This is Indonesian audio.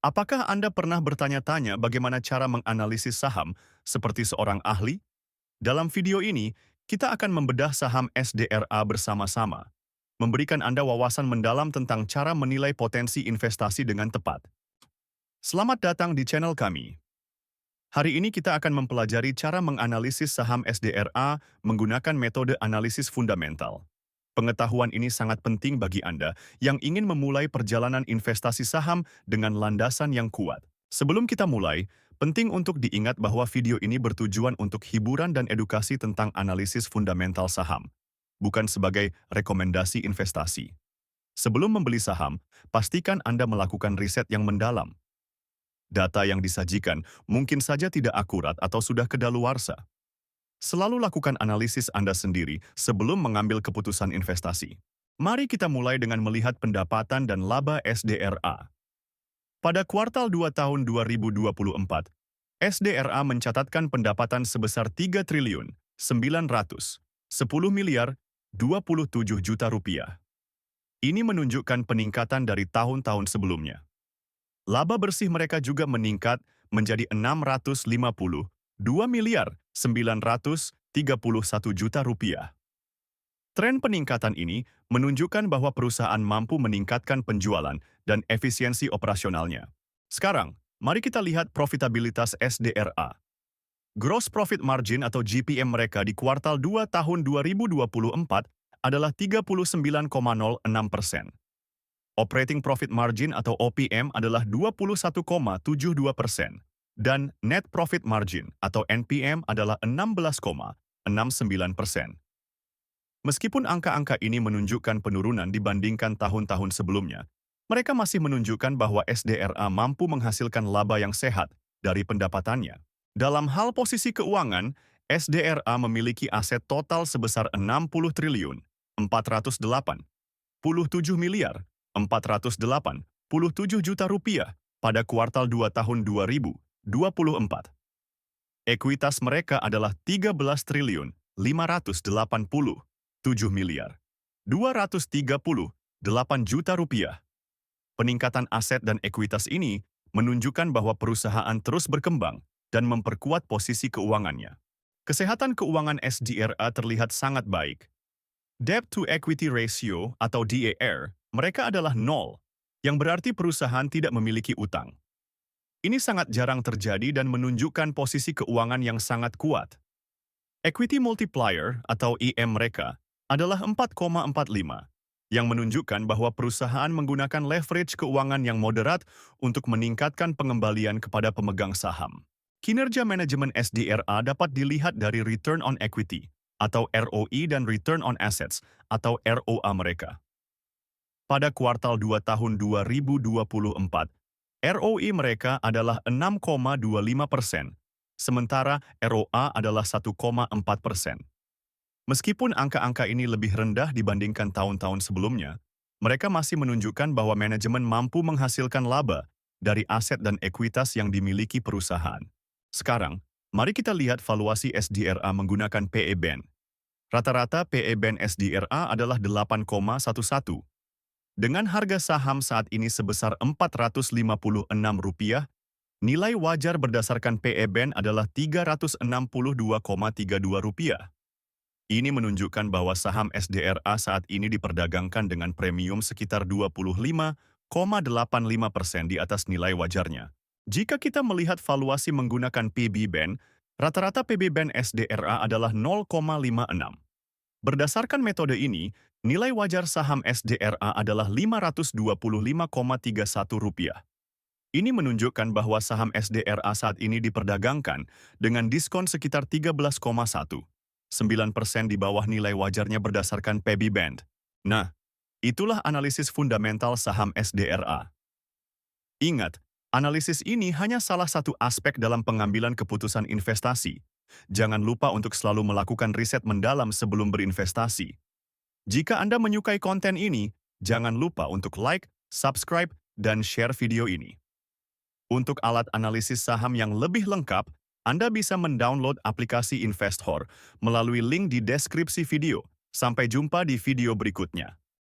Apakah Anda pernah bertanya-tanya bagaimana cara menganalisis saham seperti seorang ahli? Dalam video ini, kita akan membedah saham SDRA bersama-sama, memberikan Anda wawasan mendalam tentang cara menilai potensi investasi dengan tepat. Selamat datang di channel kami. Hari ini kita akan mempelajari cara menganalisis saham SDRA menggunakan metode analisis fundamental. Pengetahuan ini sangat penting bagi Anda yang ingin memulai perjalanan investasi saham dengan landasan yang kuat. Sebelum kita mulai, penting untuk diingat bahwa video ini bertujuan untuk hiburan dan edukasi tentang analisis fundamental saham, bukan sebagai rekomendasi investasi. Sebelum membeli saham, pastikan Anda melakukan riset yang mendalam. Data yang disajikan mungkin saja tidak akurat atau sudah kedaluarsa. Selalu lakukan analisis Anda sendiri sebelum mengambil keputusan investasi. Mari kita mulai dengan melihat pendapatan dan laba SDRA. Pada kuartal 2 tahun 2024, SDRA mencatatkan pendapatan sebesar 3 triliun 910 miliar 27 juta rupiah. Ini menunjukkan peningkatan dari tahun-tahun sebelumnya. Laba bersih mereka juga meningkat menjadi 652 miliar 931 juta rupiah. Tren peningkatan ini menunjukkan bahwa perusahaan mampu meningkatkan penjualan dan efisiensi operasionalnya. Sekarang, mari kita lihat profitabilitas SDRA. Gross Profit Margin atau GPM mereka di kuartal 2 tahun 2024 adalah 39,06%. Operating Profit Margin atau OPM adalah 21,72%. Dan Net Profit Margin atau NPM adalah 16,69%. Meskipun angka-angka ini menunjukkan penurunan dibandingkan tahun-tahun sebelumnya, mereka masih menunjukkan bahwa SDRA mampu menghasilkan laba yang sehat dari pendapatannya. Dalam hal posisi keuangan, SDRA memiliki aset total sebesar 60 triliun 487 miliar 487 juta rupiah pada kuartal 2 tahun 2024. Ekuitas mereka adalah 13 triliun 587 miliar 238 juta rupiah. Peningkatan aset dan ekuitas ini menunjukkan bahwa perusahaan terus berkembang dan memperkuat posisi keuangannya. Kesehatan keuangan SDRA terlihat sangat baik. Debt to Equity Ratio atau DER mereka adalah nol, yang berarti perusahaan tidak memiliki utang. Ini sangat jarang terjadi dan menunjukkan posisi keuangan yang sangat kuat. Equity Multiplier atau EM mereka adalah 4,45, yang menunjukkan bahwa perusahaan menggunakan leverage keuangan yang moderat untuk meningkatkan pengembalian kepada pemegang saham. Kinerja manajemen SDRA dapat dilihat dari Return on Equity atau ROE dan Return on Assets atau ROA mereka. Pada kuartal 2 tahun 2024, ROE mereka adalah 6,25%, sementara ROA adalah 1,4%. Meskipun angka-angka ini lebih rendah dibandingkan tahun-tahun sebelumnya, mereka masih menunjukkan bahwa manajemen mampu menghasilkan laba dari aset dan ekuitas yang dimiliki perusahaan. Sekarang, mari kita lihat valuasi SDRA menggunakan PE/BEN. Rata-rata PE/BEN SDRA adalah 8,11. Dengan harga saham saat ini sebesar Rp456, nilai wajar berdasarkan PE/BEN adalah Rp362,32. Ini menunjukkan bahwa saham SDRA saat ini diperdagangkan dengan premium sekitar 25,85% di atas nilai wajarnya. Jika kita melihat valuasi menggunakan PB/BEN, rata-rata PB/BEN SDRA adalah 0,56. Berdasarkan metode ini, nilai wajar saham SDRA adalah Rp525,31. Ini menunjukkan bahwa saham SDRA saat ini diperdagangkan dengan diskon sekitar 13,19% di bawah nilai wajarnya berdasarkan PB/BEN. Nah, itulah analisis fundamental saham SDRA. Ingat, analisis ini hanya salah satu aspek dalam pengambilan keputusan investasi. Jangan lupa untuk selalu melakukan riset mendalam sebelum berinvestasi. Jika Anda menyukai konten ini, jangan lupa untuk like, subscribe, dan share video ini. Untuk alat analisis saham yang lebih lengkap, Anda bisa mendownload aplikasi Investor melalui link di deskripsi video. Sampai jumpa di video berikutnya.